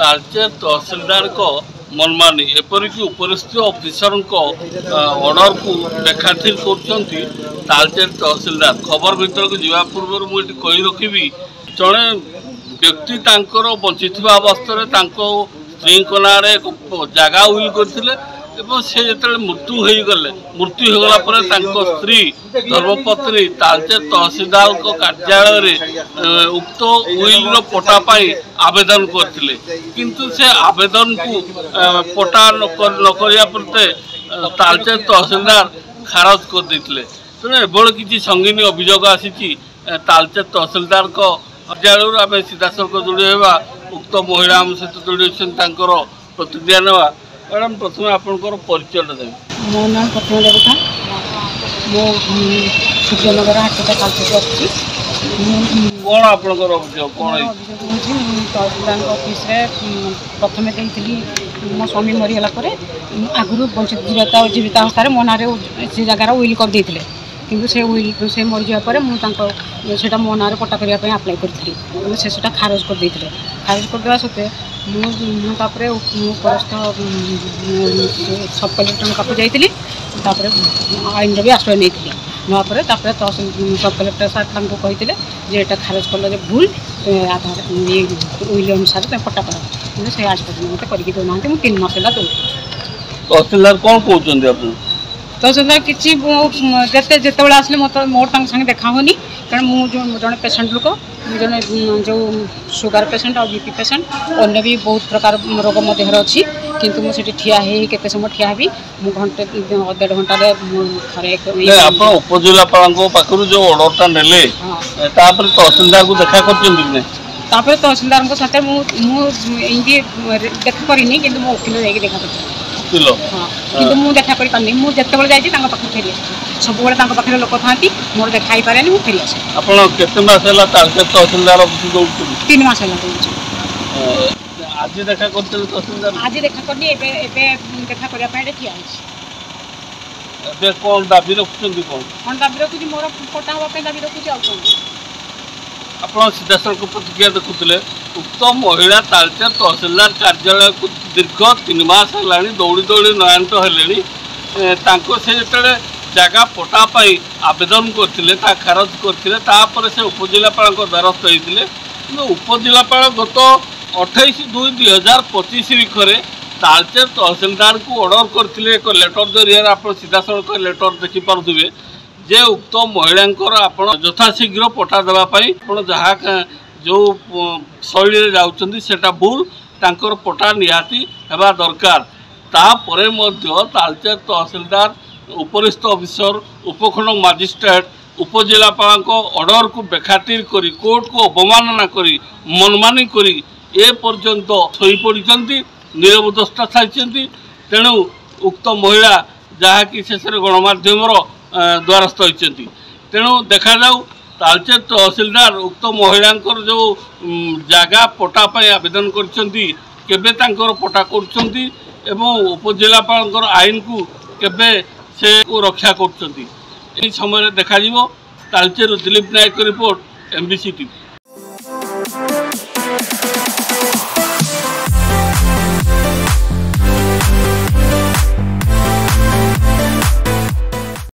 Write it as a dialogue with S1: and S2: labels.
S1: तालचेर तहसीलदार को मनमानी एपरिक उपरिस्थ officer order को बेखातिर कर तालचेर तहसीलदार खबर भीतर को जावा पूर्व मुझे कही रखी जड़े व्यक्ति बंची अवस्था स्त्री ना एक जगह उइल करते से जो मृत्यु होगला स्त्री धर्मपत्नी तालचेर तहसीलदार कार्यालय उक्त उइल पटापाई आवेदन करते किंतु से आवेदन को पटा नकरिया प्रति तालचेर तहसीलदार खारज कर देते तेणु एभली किसी संगीन अभियोग आसी तालचेर तहसीलदार कार्यालय आम सीधासख जोड़ी होगा उक्त महिला आम सहित जोड़ी प्रतिक्रिया ना मैडम प्रथम आपंकर परिचय देवी
S2: मो नाम प्रथम देवता मो सूर्यनगर हाटटा कालचेर
S1: कौन आपंकर अभियोग कौन
S2: तहसीलदार ऑफिस प्रथम देती मो स्वामी मरीगला आगुरी वंचित जीवित अवस्था मो ना से जगार उइल कर देते किंतु से उइल से मरीजा मुझे मो ना पट्टा करने आप्लाय करी से खारज कर देते खारज करदे सत्वे मुझे उपरस्थ सब कलेक्टर पाक जाइली आईन भी आश्रय नहीं नापर तहसील सब कलेक्टर सार कहते ये खारज कल भूल आधार उइल अनुसार तुम पट्टा कर से आज पर्यटन मत करके दौना मुझे 3 मास है दूँ
S1: तहसीलदार कौन कहते
S2: तहसीलदार किसी जिते आसले मत मोर संगे देखा होनी कारण मुझे जड़े पेसेंट लोक जड़े जो सुगर पेसेंट और बीपी पेसेंट अन्य भी बहुत प्रकार रोग मो देहर अच्छी किंतु मुझे ठिया केते समय ठिया हेबी मु घंटे 1.5 घंटे थे
S1: उपजिलापाल पाखु जो ऑर्डरटा नेले तहसीलदार को देखा कर
S2: तहसीलदार साथ मुझे देखा करनी कि मो वकिल जाकि देखा कर हाँ कि मुझे देखा कर पानी मुझे फेरी सब पाखे लोक था मोर देखा ही पारे फेरी आसे
S1: तहसीलदार
S2: 3 मास
S1: आज देखा तहसीलदार
S2: आज देखा करनी देखा करने ठिया
S1: कौन दाबी रखुच्च
S2: कौन दाबी रखुच्छी मोर पट्टा हाँवाई दाबी रखुच्छी
S1: आप सीधासख प्रतिक्रिया देखुले उक्त महिला तालचेर तहसीलदार कार्यालय को दीर्घ 3 मास है दौड़ी दौड़ी नयंत है से जो जगह पटापाई आवेदन करते खारज करते से उपजिलापाल द्वारस्थ होते कि उपजिलापाल गत 28/2/2025 तारीख तालचेर तहसीलदार को ऑर्डर करते एक लेटर जरिए आप सीधासख लेटर देखिपे जे उक्त महिला आप यथाशीघ्र पटा देवाई जहाँ जो शैली जाऊँच भूल तांकर पटा निहाती हेबा दरकार तापरे तालचेर तहसीलदार उपरिस्थ ऑफिसर उपखंड मजिस्ट्रेट उपजिलापाल ऑर्डर को बेखातिर करी कोर्ट को अवमानना करी मनमानी करी ए पर्यंत शोई पड़ती निरवदस्था थी तेणु उक्त महिला जहाँकि शेष गणमाध्यम द्वारस्थ होती तेणु देखा जाऊ तालचेर तहसीलदार उक्त महिला जो जगह पटापाई आवेदन कर पटा कर उपजिलापाल आईन को केबे से रक्षा कर समय देखा Talcher Dilip Naik report MBC TV।